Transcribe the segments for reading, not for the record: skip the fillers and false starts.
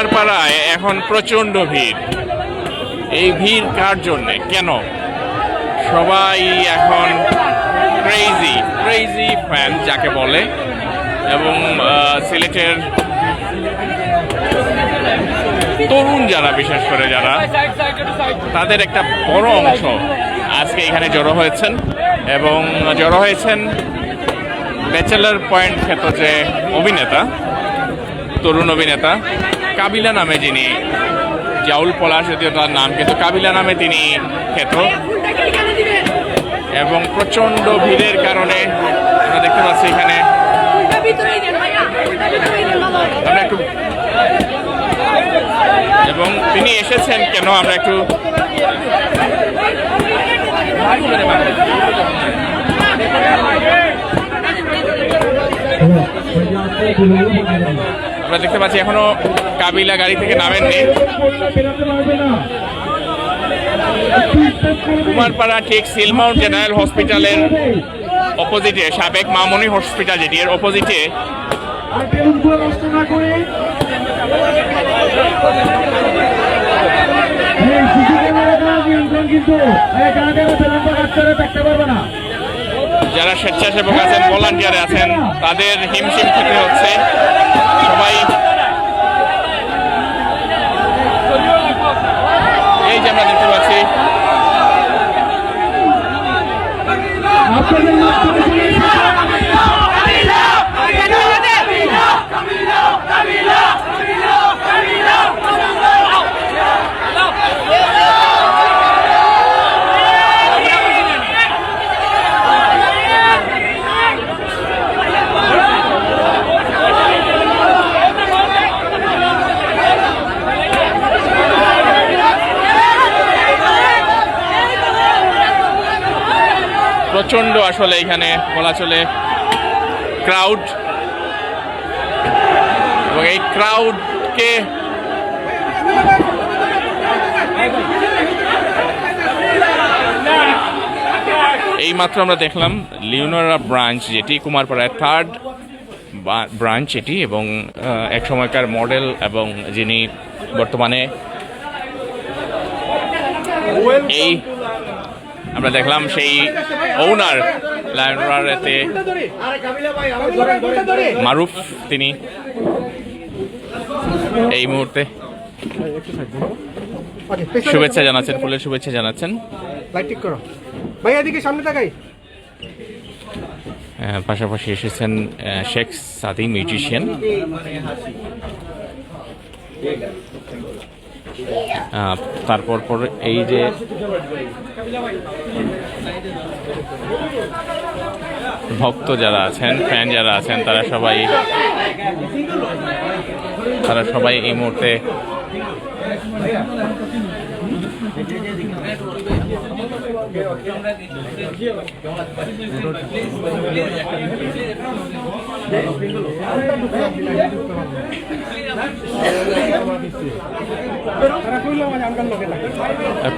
কুমারপাড়ায় এখন প্রচন্ড ভিড়। এই ভিড় কার জন্যে, কেন? সবাই এখন ক্রেজি ফ্যান যাকে বলে, এবং সিলেটের তরুণ যারা, বিশেষ করে যারা, তাদের একটা বড় অংশ আজকে এখানে জড়ো হয়েছেন, এবং জড়ো হয়েছেন ব্যাচেলার পয়েন্ট খ্যাত যে অভিনেতা, তরুণ অভিনেতা কাবিলা নামে, যিনি জাউল পলাশ যদিও তার নাম, কিন্তু কাবিলা নামে তিনি খ্যাত। এবং প্রচন্ড ভিড়ের কারণে আমরা দেখতে পাচ্ছি এখানে আমরা একটু, এবং তিনি এসেছেন কেন আমরা একটু আমরা দেখতে পাচ্ছি এখনো কাবিলা গাড়ি থেকে নামেননি। কুমারপাড়া ঠিক সিলমাউন্ট জেনারেল হসপিটালের অপোজিটে, সাবেক মামনি হসপিটাল যেটি, এর অপোজিটে যারা স্বেচ্ছাসেবক আছেন, ভলান্টিয়ার আছেন, তাদের হিমশিম খেতে হচ্ছে। সবাই এই যে আমরা দেখতে পাচ্ছি প্রচন্ড, আসলে এখানে বলা চলে ক্রাউড, এবং এই ক্রাউডকে এই মাত্র আমরা দেখলাম লিওনারা ব্রাঞ্চ, যেটি কুমারপাড়ায় থার্ড ব্রাঞ্চ এটি, এবং এক সময়কার মডেল, এবং যিনি বর্তমানে এই আমরা দেখলাম সেই ওনার লাইনরাতে মারুফ, তিনি এই মুহূর্তে শুভেচ্ছা জানাচ্ছেন, ফুলের শুভেচ্ছা জানাচ্ছেন। পাশাপাশি এসেছেন শেখ সাদি, মিউজিশিয়ান। তারপর এই যে ভক্ত যারা আছেন, ফ্যান যারা আছেন, তারা সবাই এই মুহূর্তে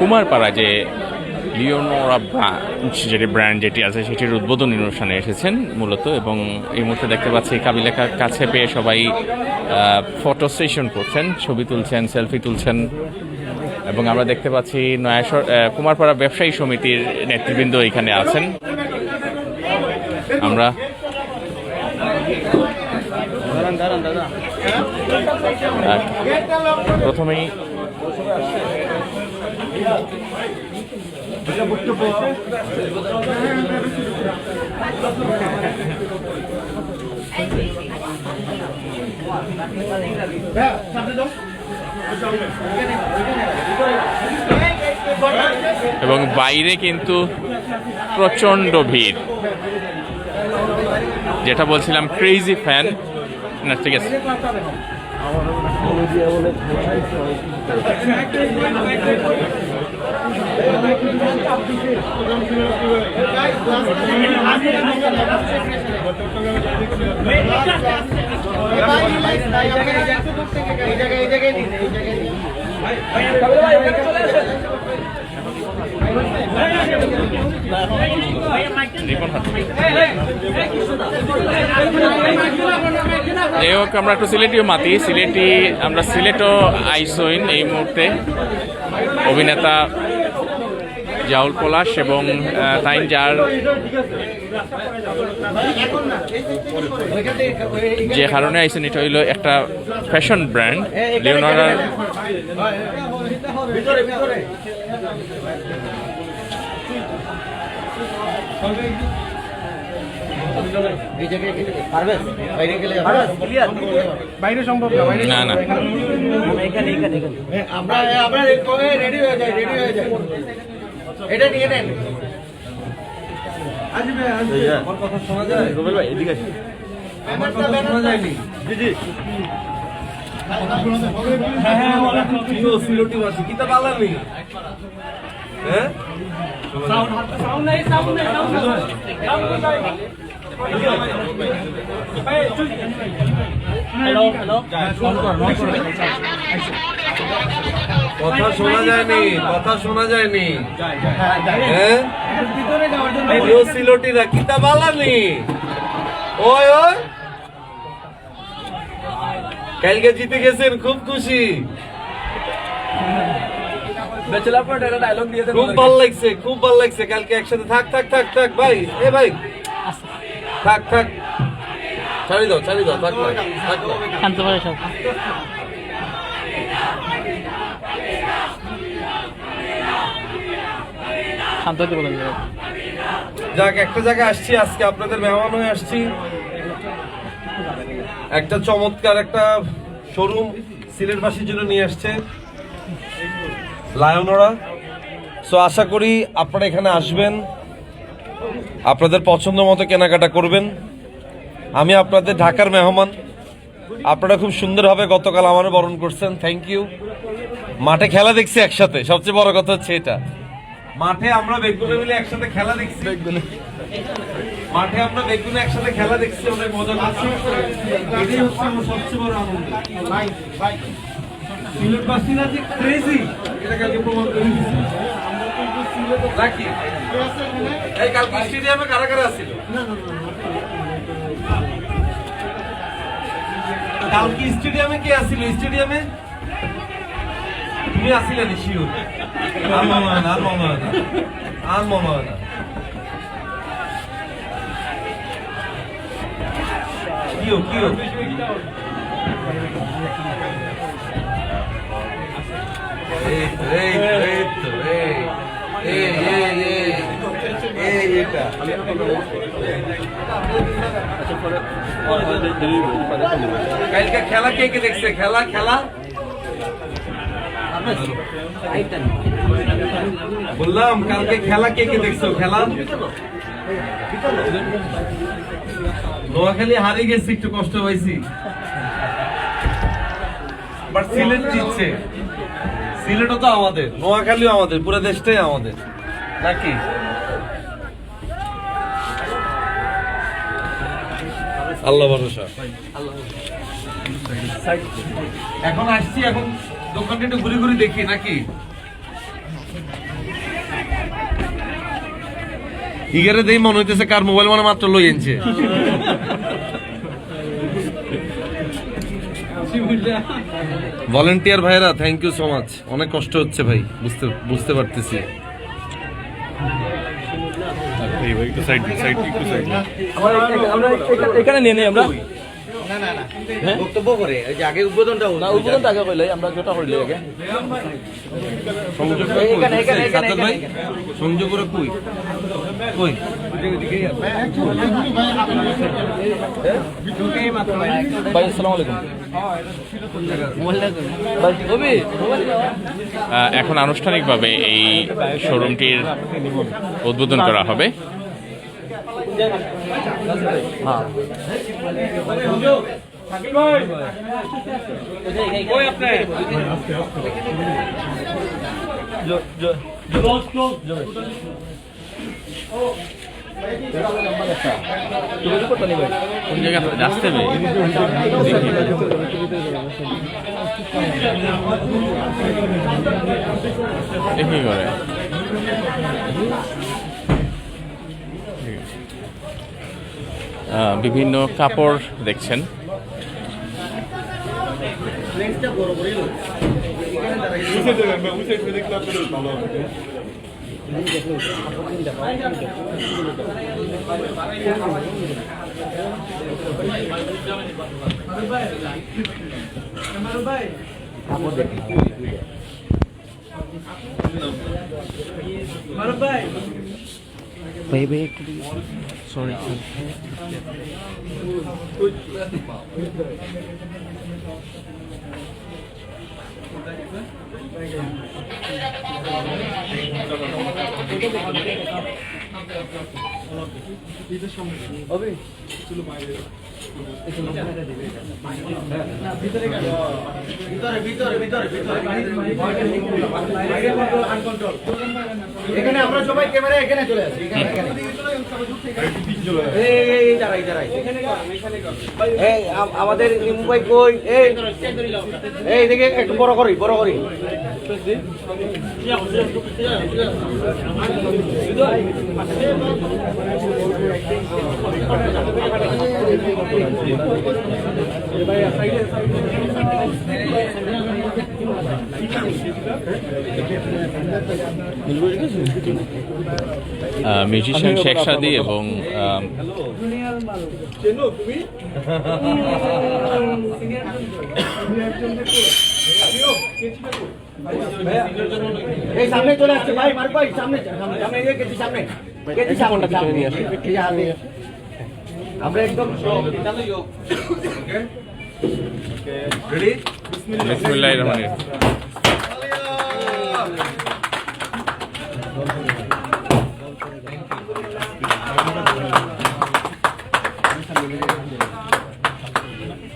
কুমারপাড়া যে লিওনোরা ব্রাঞ্চ, যেটি ব্র্যান্ড যেটি আছে, সেটির উদ্বোধনী অনুষ্ঠানে এসেছেন মূলত, এবং এই মুহূর্তে দেখতে পাচ্ছি কাবিলাকার কাছে পেয়ে সবাই ফটো সেশন করছেন, ছবি তুলছেন, সেলফি তুলছেন। এবং আমরা দেখতে পাচ্ছি কুমারপাড়া ব্যবসায়ী সমিতির নেতৃবৃন্দ এখানে আছেন। আমরা প্রথমেই এবং বাইরে কিন্তু প্রচন্ড ভিড়, যেটা বলছিলাম ক্রেজি ফ্যান না, ঠিক আছে। যাই হোক, আমরা একটু সিলেটিও মাতি, আমরা সিলেটও আইসইন এই মুহূর্তে অভিনেতা জাউল পলাশ এবং তাইন যার যে কারণে আইসেন এটা হইল একটা ফ্যাশন ব্র্যান্ড লিওনার্ডোর বাইরে সম্ভব না, না আমরা রেডি হয়ে যাই, এটা নিয়ে নেন। আমার কথা শোনা যায়? রুবেল ভাই এদিকে আসুন। আমার কথা শোনা যায়নি? জি জি। হ্যাঁ সিলোটি বাসি কিতা পারলাম নি? হ্যাঁ সাউন্ড নাই। হ্যালো কথা শোনা যায়নি হ্যাঁ সিলোটিরা কিতা বালানি ওই কালকে জিতে গেছেন, খুব খুশি, খুব ভালো লাগছে কালকে একসাথে থাক ভাই ভাই থাক ছাড়ি দাও থাক যাক, একটা জায়গায় আসছি আজকে, আপনাদের মেহমান হয়ে আসছি। একটা চমৎকার একটা শোরুম সিলেটবাসীর জন্য নিয়ে আসছে লায়নরা। সো আশা করি আপনারা এখানে আসবেন, আপনাদের পছন্দ মতো কেনাকাটা করবেন। আমি আপনাদের ঢাকার মেহমান, আপনারা খুব সুন্দরভাবে গতকাল আমারও বরণ করছেন, থ্যাংক ইউ। মাঠে খেলা দেখছি একসাথে, সবচেয়ে বড় কথা হচ্ছে এটা। মাঠে আমরা বেগুনে মিলে একসাথে খেলা দেখছি, অনেক মজা করছি। এটাই হচ্ছে আমার সবচেয়ে বড় আনন্দ। সিলেটবাসীরা যে ক্রেজি, এটা কালকে প্রমাণ করে দিয়েছে। লাকি এই কালকে স্টেডিয়ামে কারা ছিল? কালকে স্টেডিয়ামে কে আসছিল? স্টেডিয়ামে তুমি আসছিলে নি? শিওর? আর মনে হয় না। কিও কালকে খেলা কে দেখছে? খেলা বললাম কালকে খেলা কে দেখছো? খেলা নোয়াখালী হারিয়ে গেছি, একটু কষ্ট পাইছি, বাট সিলেট জিতছে। সিলেটও তো আমাদের, নোয়াখালীও আমাদের, পুরো দেশটাই আমাদের, নাকি? আল্লাহ ভরসা। এখন আসছি, এখন দোকানটা একটু ঘুরে দেখি, নাকি? ইগারে দেই মনে হইতেছে কার মোবাইল মানে মাত্র লই এনছে। ভলেন্টিয়ার ভাইরা, থ্যাংক ইউ সো মাচ। অনেক কষ্ট হচ্ছে ভাই, বুঝতে পারতেছি। এখানে নিয়ে নেই আমরা। বক্তব্য করে আগে উদ্বোধনটা আগে কইলে আমরা যেটা কইলে আগে সংযোগ করে কই ভাই আসসালামু আলাইকুম। এখন আনুষ্ঠানিকভাবে এই শোরুমটির উদ্বোধন করা হবে। কোন জায়গায় আসতে হবে দেখি করে। বিভিন্ন কাপড় দেখছেন, এখানে আমরা সবাই ক্যামেরা এখানে চলে আসি আমাদের মুম্বাই কই এই দেখে একটু বড় করি মিউজিশিয়ান শেখ সাদি এবং এই সামনে চলে আসছে ভাই মার ভাই সামনে সামনে এই কেজি সামনে নিয়ে আসি আমরা একদম রেডি বিসমিল্লাহির রহমানির রহিম।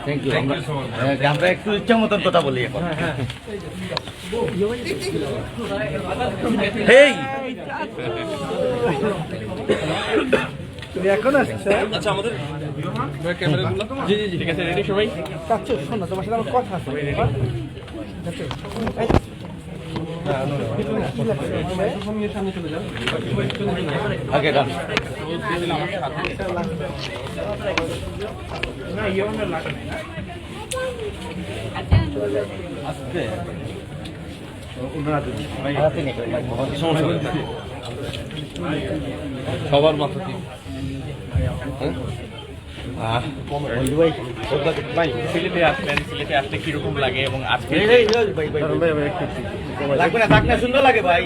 থ্যাংক ইউ আমরা একটু ইচ্ছা মতন কথা বলি এখন হেই এখন আসছে আচ্ছা আমাদের ঠিক আছে, রেডি সবাই? কাচ্চু শোনো তোমার সাথে আমার কথা আছে আগে ডান সবার মাথা সিলেটে আসলেন, সিলেটে আসলে কিরকম লাগে এবং আজকে লাগবে না থাকলে সুন্দর লাগে ভাই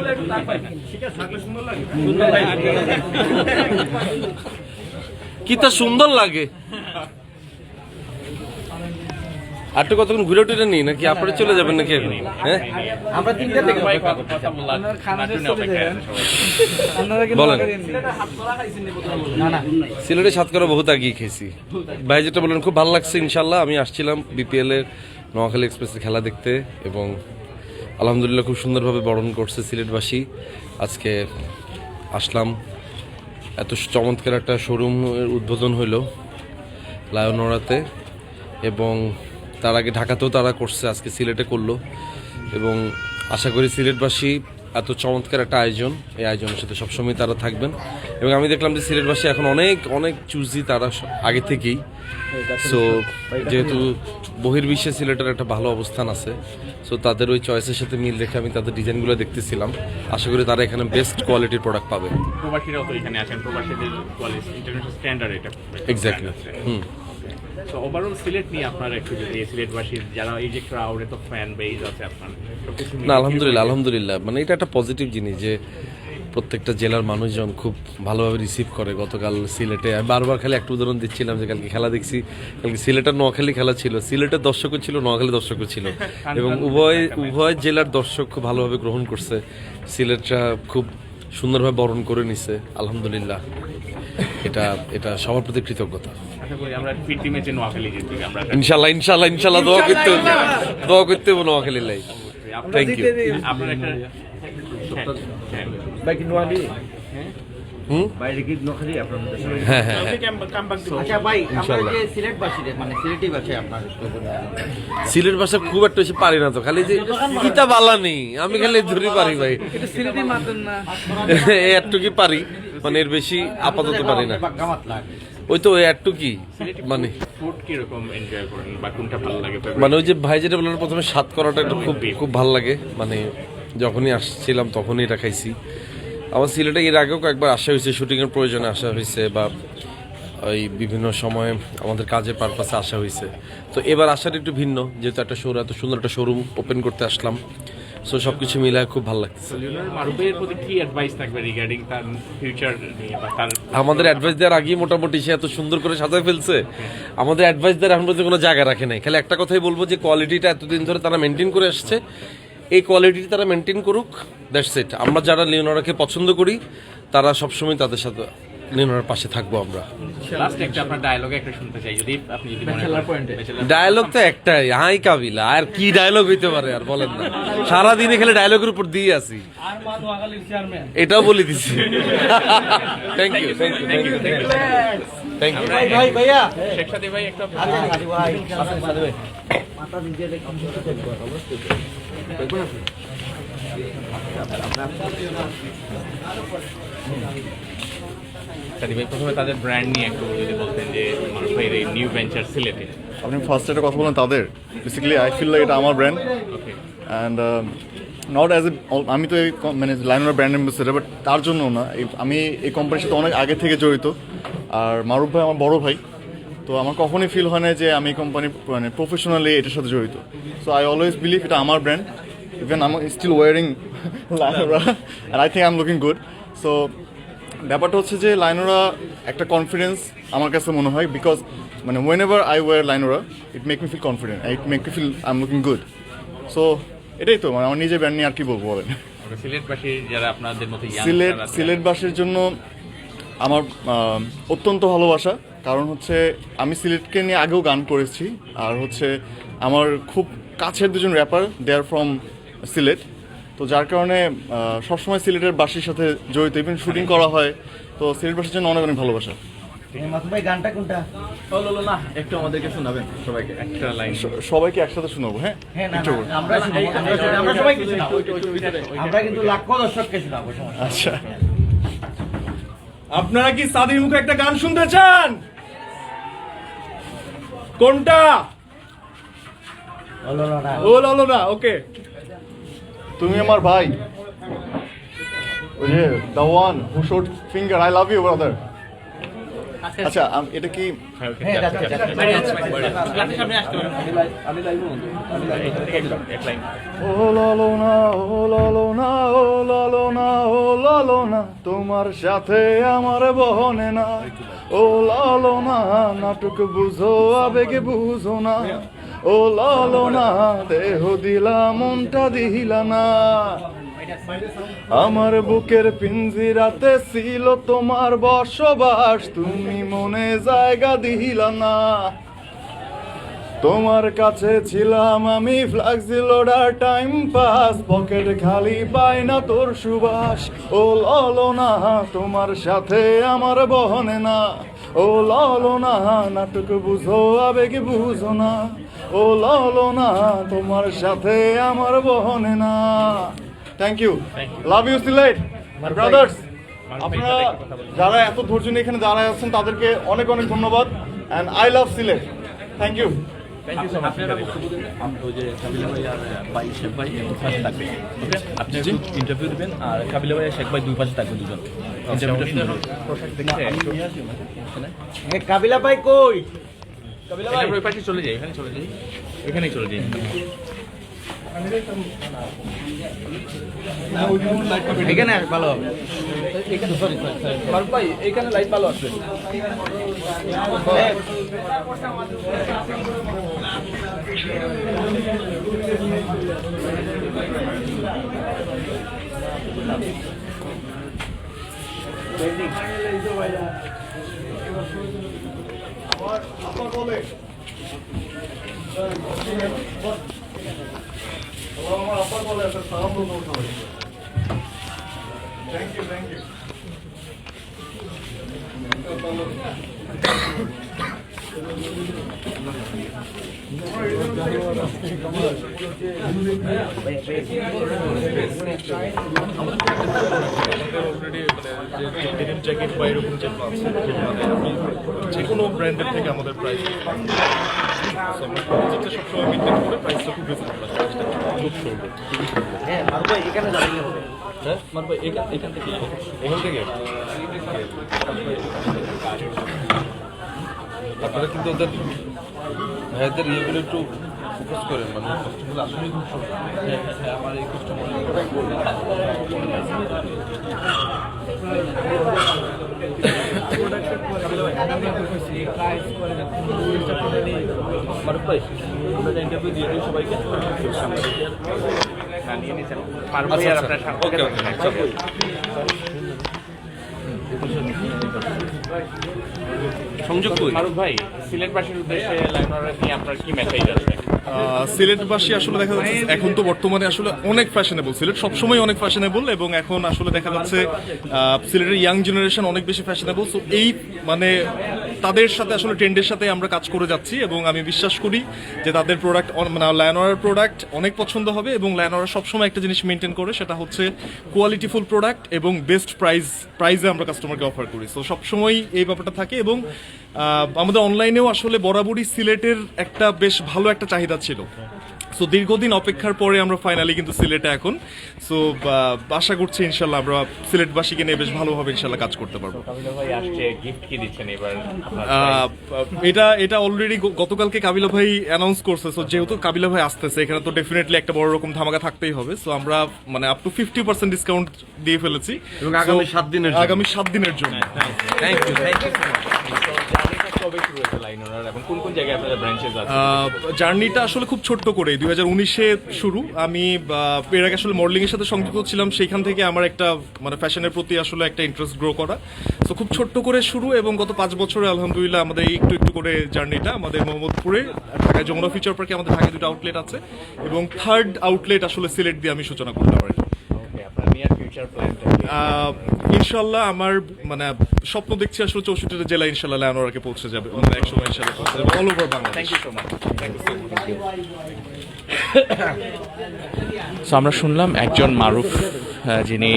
কি তা সুন্দর লাগে। আর তো কতক্ষণ ঘুরে টুরে নিই নাকি আপনারা চলে যাবেন নাকি এখন? হ্যাঁ আমরা তিনটা থেকে সবাই কথা বললাম, নাটুনে অপেক্ষায় আছে সবাই। বলেন। সিলেটে সাতকরা বহুত আগিয়ে খেয়েছি ভাই, যেটা বললেন খুব ভালো লাগছে। ইনশাল্লাহ আমি আসছিলাম বিপিএল এর নোয়াখালী এক্সপ্রেসের খেলা দেখতে এবং আলহামদুলিল্লাহ খুব সুন্দরভাবে বরণ করছে সিলেটবাসী। আজকে আসলাম, এত চমৎকার একটা শোরুম উদ্বোধন হইল লায়নওড়াতে এবং তার আগে ঢাকাতেও তারা করছে, আজকে সিলেটে করলো এবং আশা করি সিলেটবাসী এত চমৎকার একটা আয়োজন, এই আয়োজনের সাথে সবসময় তারা থাকবেন এবং আমি দেখলাম যে সিলেটবাসী এখন অনেক অনেক চুজি তারা আগে থেকেই। সো যেহেতু বহির্বিশ্বে সিলেটের একটা ভালো অবস্থান আছে, সো তাদের ওই চয়েসের সাথে মিল রেখে আমি তাদের ডিজাইনগুলো দেখতেছিলাম। আশা করি তারা এখানে বেস্ট কোয়ালিটির প্রোডাক্ট পাবে। প্রবাসীরাও তো এখানে আসেন, প্রবাসীদের কোয়ালিটি ইন্টারন্যাশনাল স্ট্যান্ডার্ড এটা এক্স্যাক্টলি। তো ওভারঅল সিলেট নিয়ে আপনারা একটু যদি সিলেটবাসীর যারা এই যে ক্রাউডে তো ফ্যান বেজ আছে আপনার সবকিছু না আলহামদুলিল্লাহ আলহামদুলিল্লাহ, মানে এটা একটা পজিটিভ জিনিস যে প্রত্যেকটা জেলার মানুষজন খুব ভালোভাবে রিসিভ করে। গতকাল সিলেটে আমি বারবার খালি একটা উদাহরণ দিচ্ছিলাম যে কালকে খেলা দেখছি, কালকে সিলেটের নোয়াখালী খেলা ছিল, সিলেটের দর্শকও ছিল, নোয়াখালী দর্শকও ছিল এবং উভয় জেলার দর্শক খুব ভালোভাবে গ্রহণ করছে। সিলেটটা খুব সুন্দরভাবে বরণ করে নিছে আলহামদুলিল্লাহ। এটা সবার প্রতি কৃতজ্ঞতা। আশা করি আমরা ফিট টিমে যে নোয়াখালী জিতবে আমরা ইনশাল্লাহ দোয়া করতে হবে নোয়াখালী লাই। Thank you. আপনার একটা বাইক নোয়ালি বাইরে কি নোখালি আপনার হ্যাঁ হ্যাঁ আচ্ছা ভাই আমরা যে সিলেটবাসী মানে সিলেটি ভাষায় আপনার সিলেট ভাষা খুব একটা বেশি পারি না, তো খালি যে কিতা বালা নেই আমি খালি ধরি পারি ভাই, সিলেটি মাতেন না একটু কি পারি, মানে এর বেশি আপাতত পারি না। ওই তো ওই একটু কি মানে ফুড কিরকম এনজয় করেন বা কোনটা ভালো লাগে মানে ওই যে ভাই যেটা বললেন প্রথমে স্বাদ করাটা একটু খুব খুব ভালো লাগে, মানে যখনই আসছিলাম তখনই এটা খাইছি। আমার সিলেটে এর আগেও কয়েকবার আসা হয়েছে, শুটিংয়ের প্রয়োজনে আসা হয়েছে বা ওই বিভিন্ন সময় আমাদের কাজের পারপাসে আসা হয়েছে। তো এবার আসাটা একটু ভিন্ন, যেহেতু একটা এত সুন্দর একটা শোরুম ওপেন করতে আসলাম, সো সব কিছু মিলায় খুব ভালো লাগতেছে। মারুফের প্রতি কি অ্যাডভাইস থাকবে রিগার্ডিং তার ফিউচার নিয়ে বা তার আমাদের অ্যাডভাইস দেওয়ার আগেই মোটামুটি সে এত সুন্দর করে সাজায় ফেলছে, আমাদের অ্যাডভাইস দেওয়ার এখন পর্যন্ত কোনো জায়গা রাখে নাই। খালি একটা কথাই বলবো যে কোয়ালিটিটা এতদিন ধরে তারা মেনটেন করে আসছে, এই কোয়ালিটি তারা মেনটেন করুক, দ্যাটস ইট। আমরা যারা লিওনারাকে পছন্দ করি তারা সবসময় তাদের সাথে লিওনারার পাশে থাকবো আমরা। লাস্ট একটা আপনার ডায়লগে একটা শুনতে চাই, যদি আপনি যদি ব্যাচেলর পয়েন্টে ডায়লগ তো একটাই, হাই কাবিলা, আর কি ডায়লগ হইতে পারে আর বলেন না, সারাদিন এখানে ডায়লগের উপর দিয়ে আছি, এটাও বলে দিছি। Thank you thank you thank you thank you. ভাই ভাইয়া শেখ সাদি ভাই একটা ভাই সাদি ভাই প্রথমে তাদের ব্র্যান্ড নিয়ে একটু যদি বলতেন যে মারুফ ভাইয়ের এই নিউ ভেঞ্চার সিলেটে। আপনি ফার্স্ট একটা কথা বলেন তাদের, বেসিক্যালি আই ফিল লাইক এটা আমার brand okay and not as a, আমি তো এই মানে লাইনার ব্র্যান্ড অ্যাম্বাসেডার, বাট তার জন্য না, আমি এই কোম্পানির সাথে অনেক আগে থেকে জড়িত। আর মারুফ ভাই আমার বড় ভাই, তো আমার কখনোই ফিল হয় না যে আমি কোম্পানি মানে প্রফেশনালি এটার সাথে জড়িত। সো আই অলওয়েজ বিলিভ এটা আমার brand, even I am still wearing Linora and I think I am looking good. So ব্যাপারটা হচ্ছে যে লাইনোরা একটা কনফিডেন্স আমার কাছে মনে হয়, বিকজ মানে whenever I wear Linora it make me feel confident, it make me feel I am looking good. So এটাই তো মানে আমার নিজের ব্র্যান্ড নিয়ে আর কি বলবো বলেন। সিলেটবাসী যারা আপনাদের মতো সিলেটবাসীর জন্য আমার অত্যন্ত ভালোবাসা, কারণ হচ্ছে আমি সিলেটকে নিয়ে আগেও গান করেছি, আর হচ্ছে আমার খুব কাছের দুজন rapper they are from Sylhet, তো যার কারণে সবসময় সিলেটের বাসীর সাথে জড়িত, ইভেন শুটিং করা হয়, তো সিলেটবাসীর জন্য অনেক অনেক ভালোবাসা। মাসুদ ভাই গানটা কোনটা? না একটু আমাদেরকে শোনাবেন সবাইকে একটা লাইন। সবাইকে একসাথে শোনাবো, হ্যাঁ হ্যাঁ না একটু করে। আমরা সবাই কিছু না, আমরা কিন্তু লাখ দর্শককে শোনাবো। আচ্ছা, আপনারা কি সাদির মুখে একটা গান শুনতে চান? কোনটা? ও লালো না, ওকে। তুমি আমার ভাই, ওই যে the one who showed finger, I love you brother. আচ্ছা এটা কি ও লালো না, ও লালো না, ও লালো না, ও লালো না, তোমার সাথে আমার বহনে না, ও লালো না, নাটক বুঝো আবেগে বুঝো না, ও লালো না, দেহ দিলা মনটা দিলা না, আমার বুকের পিঞ্জিরাতে ছিল তোমার বসবাস, তুমি মনে জায়গা দিলা না, তোমার কাছে ছিলাম আমি ফ্লাক্সি লোডার টাইম পাস, পকেট খালি পাই না তোর সুবাস, ও লালো না, তোমার সাথে আমার বহনে না, ও লালো না, নাটক বুঝো আবেগ বুঝো না, ও লালো না, তোমার সাথে আমার বহনে না। Thank you, love you Sylhet brothers. আপনারা যারা এত ধৈর্য নিয়ে এখানে দাঁড়ায় আছেন তাদেরকে অনেক অনেক ধন্যবাদ, and I love Sylhet. Thank you. আপনি ইন্টারভিউ দিবেন আর কাবিলা ভাই শেখ ভাই দুই পাশে থাকবে দুজন। কাবিলা ভাই কই? ওই পাশে চলে যাই, এখানে চলে যাই, এখানেই চলে যাই। এখানে ভালো হবে। ভাই এইখানে লাইট ভালো আসবে। Thank you, thank you. Already মানে যে ডেনিম জ্যাকেট বা এরকম যেগুলো আছে যেগুলো আপনি যে কোনো ব্র্যান্ডের থেকে আমাদের প্রাইস আমরা বাজেটটা সবসময় মেনটেন করে প্রাইসটা খুব রিজনেবল আছে খুব সুন্দর হ্যাঁ আর ভাই এখানে দাঁড়িয়ে হবে হ্যাঁ মারবা এখান থেকে আপনারা কিন্তু ওদের ভাইদের ইয়েগুলো একটু ফোকাস করেন, মানে কষ্টগুলো আসলে খুব সুন্দর। আমার এই কাস্টমার মারুফ ভাই আমরা ইন্টারভিউ দিয়ে দিই সবাইকে নিয়ে নিয়েছেন মারুফ ভাই আর আপনার সাথে ওকে ওকে সংযোগ করি। মারুফ ভাই সিলেটবাসীর উদ্দেশ্যে লাইনার নিয়ে আপনার কি মেসেজ আছে? সিলেটবাসী আসলে দেখা যাচ্ছে এখন তো বর্তমানে আসলে অনেক ফ্যাশনেবল, সিলেট সবসময় অনেক ফ্যাশনেবল এবং এখন আসলে দেখা যাচ্ছে সিলেটের ইয়াং জেনারেশন অনেক বেশি ফ্যাশনেবল। সো এই মানে তাদের সাথে আসলে ট্রেন্ডের সাথে আমরা কাজ করে যাচ্ছি এবং আমি বিশ্বাস করি যে তাদের প্রোডাক্ট মানে লায়নোরার প্রোডাক্ট অনেক পছন্দ হবে এবং লায়নোরা সবসময় একটা জিনিস মেনটেন করে, সেটা হচ্ছে কোয়ালিটিফুল প্রোডাক্ট এবং বেস্ট প্রাইসে আমরা কাস্টমারকে অফার করি। সো সবসময় এই ব্যাপারটা থাকে এবং আমাদের অনলাইনেও আসলে বরাবরই সিলেটের একটা বেশ ভালো একটা চাহিদা ছিল। সো দীর্ঘদিন অপেক্ষার পরে আমরা ফাইনালি কিন্তু সিলেটে এখন। সো আশা করছি ইনশাল্লাহ আমরা সিলেটবাসীকে নিয়ে বেশ ভালোভাবে ইনশাল্লাহ কাজ করতে পারবো। কাবিলা ভাই আসছে, গিফট কি দিচ্ছেন এবার? এটা অলরেডি গতকালকে কাবিলা ভাই অ্যানাউন্স করছে। সো যেহেতু কাবিলা ভাই আসতেছে এখানে তো ডেফিনেটলি একটা বড় রকম ধামাকা থাকতেই হবে। সো আমরা মানে আপ টু 50% ডিসকাউন্ট দিয়ে ফেলেছি এবং আগামী 7 দিনের জন্য। আগামী 7 দিনের জন্য। Thank you. কবে শুরু হয়েছে লাইনার এবং কোন কোন জায়গায় আপনাদের ব্রাঞ্চেস আছে? জার্নিটা আসলে খুব ছোট্ট করে 2019-এ শুরু। আমি এর আগে আসলে মডেলিং এর সাথে সংযুক্ত ছিলাম, সেখান থেকে আমার একটা মানে ফ্যাশনের প্রতি আসলে একটা ইন্টারেস্ট গ্রো করা। তো খুব ছোট্ট করে শুরু এবং গত 5 বছরে আলহামদুলিল্লাহ আমাদের একটু একটু করে জার্নিটা আমাদের মোহাম্মদপুরে, ঢাকায় যমুনা ফিউচার পার্কে আমাদের ঢাকায় 2টা আউটলেট আছে এবং 3rd আউটলেট আসলে সিলেট দিয়ে আমি সূচনা করলাম আর কি। ওকে, আপনার নিয়ার ফিউচার প্ল্যানটা কি? ইনশাল্লাহ আমার মানে স্বপ্ন দেখছি আসলে 64টা জেলা ইনশাল্লাহ লায়নোরাকে পৌঁছে যাবে, মানে একসময় ইনশাল্লাহ পৌঁছে যাবে all over Bangladesh. Thank you so much. So আমরা শুনলাম একজন মারুফ যিনি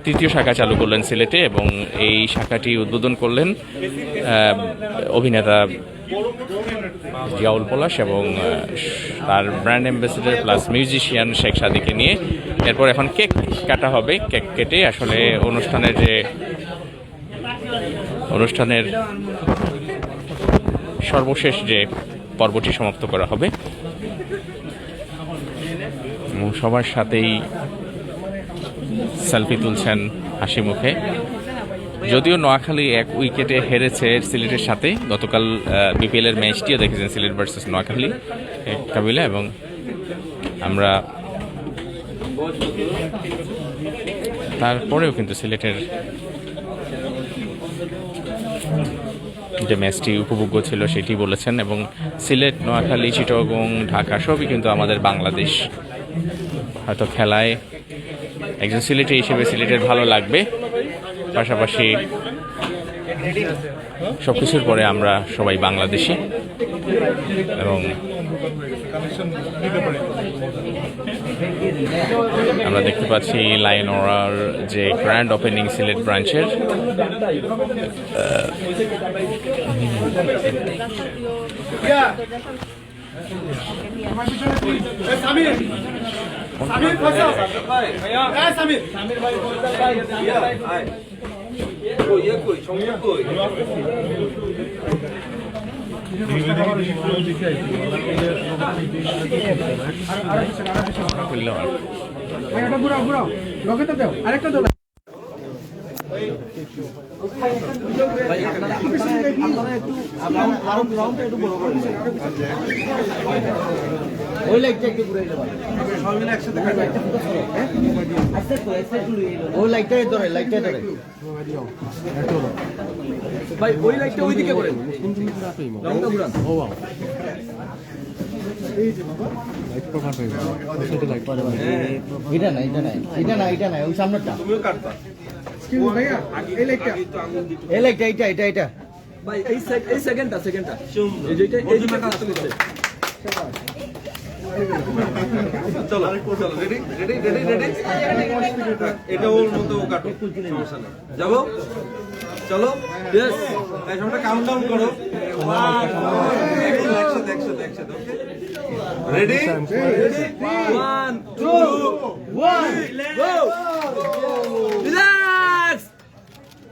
3য় শাখা চালু করলেন সিলেটে এবং এই শাখাটি উদ্বোধন করলেন অভিনেতা জিয়াউল পলাশ এবং তার brand ambassador plus musician Sheikh সাদিকে নিয়ে। এরপর এখন কেক কাটা হবে, কেক কেটে আসলে অনুষ্ঠানের সর্বশেষ যে পর্বটি সমাপ্ত করা হবে এবং সবার সাথেই সেলফি তুলছেন হাসি মুখে। যদিও নোয়াখালী 1 উইকেটে হেরেছে সিলেটের সাথে, গতকাল বিপিএল এর ম্যাচটিও দেখেছেন সিলেট ভার্সেস নোয়াখালী কাবিলা, এবং আমরা তারপরেও কিন্তু সিলেটের যে ম্যাচটি উপভোগ্য ছিল সেটি বলেছেন। এবং সিলেট, নোয়াখালী, চিটাগং, ঢাকা সবই কিন্তু আমাদের বাংলাদেশ। হয়তো খেলায় একজন সিলেটি হিসেবে সিলেটের ভালো লাগবে, পাশাপাশি সবকিছুর পরে আমরা সবাই বাংলাদেশি। এবং আমরা দেখতে পাচ্ছি লায়নোরার যে গ্র্যান্ড ওপেনিং সিলেট ব্রাঞ্চের, ওই লাইটটা একটু ঘুরে যাবে, ওই লাইটটা ধরে, লাইটটা ধরে ভাই, ওই লাইটটা ওইদিকে করে রংটা ঘুরান। এটা না, এটা নাই, এটা না, এটা নাই, ওই সামনেরটা। এই লাইটটা, এটা, এটা, এটা ভাই এই সেকেন্ডটা এই যেটা কাজ করছে। চলো চলো রেডি রেডি রেডি রেডি এটা ওর মতো কাটো সমস্যা নেই যাবো চলো यस এই সময়টা কাউন্টডাউন করো 1 একসাথে okay ready 1 2 1 go relax.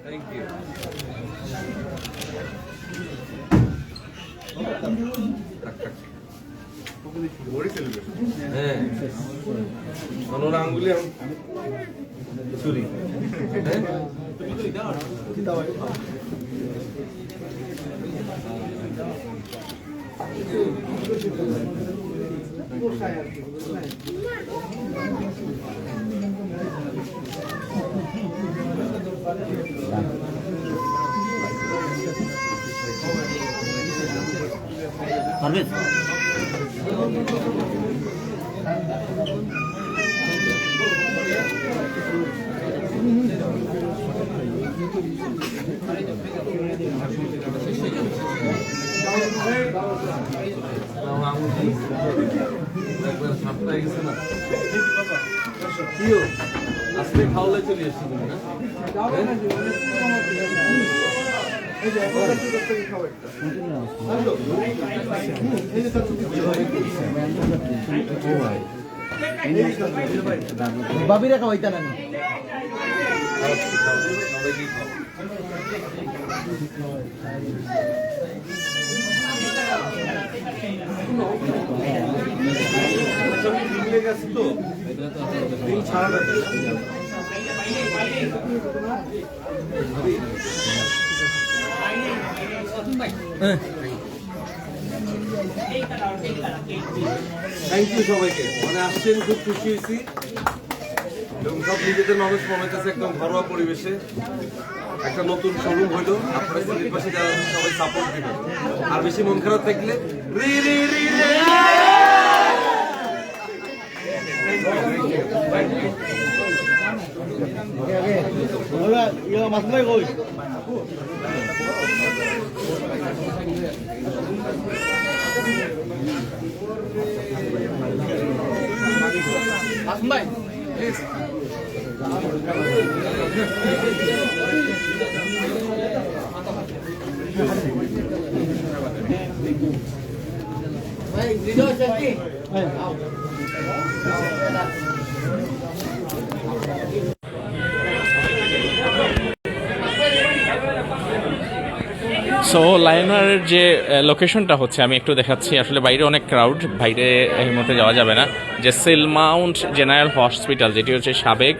Thank you হ্যাঁ ওর আঙ্গুলি ছুরি একবার সাপ্তাহে গেছে না আজকে খাওয়ালে চলে এসছি তুমি না বাবিরা খাওয়াইতা না সবাইকে খাও তো দিন ছাড়া থ্যাংক ইউ সবাইকে মানে আসছেন খুব খুশি হয়েছি এবং সব নিজেদের নলেজ মনে একদম ঘরোয়া পরিবেশে একটা নতুন শোরুম হইলো আপনারা সিটির পাশে যারা সবাই সাপোর্ট দিবেন আর বেশি মন খারাপ থাকলে ভাই সো লায়নারের যে লোকেশনটা হচ্ছে আমি একটু দেখাচ্ছি আসলে বাইরে অনেক ক্রাউড বাইরে এই মুহূর্তে যাওয়া যাবে না যে সিলমাউন্ট জেনারেল হসপিটাল যেটি হচ্ছে সাবেক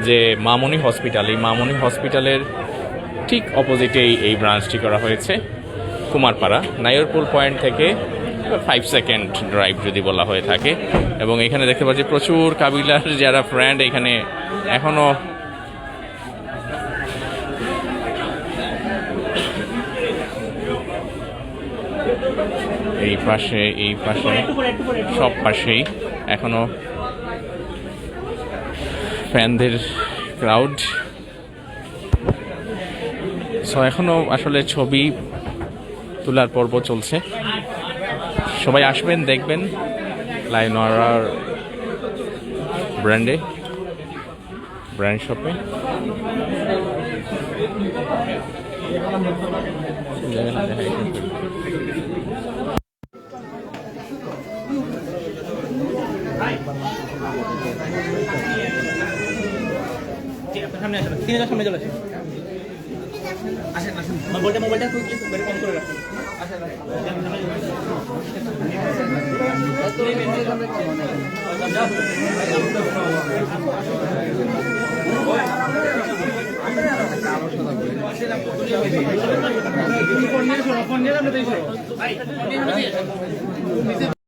যে মামনি হসপিটাল এই মামনি হসপিটালের ঠিক অপোজিটেই এই ব্রাঞ্চটি করা হয়েছে কুমারপাড়া নাইরপুল পয়েন্ট থেকে 5 সেকেন্ড ড্রাইভ যদি বলা হয়ে থাকে এবং এখানে দেখতে পাচ্ছি প্রচুর কাবিলার যারা ফ্রেন্ড এখানে এখনও এই পাশে সব পাশেই এখনো ফ্যানদের ক্রাউড সো এখনো আসলে ছবি তোলার পর্ব চলছে সবাই আসবেন দেখবেন লায়নার ব্র্যান্ড শপে সামনে চলে আসেন মোবাইলটা কম করে রাখুন ফোন নিয়ে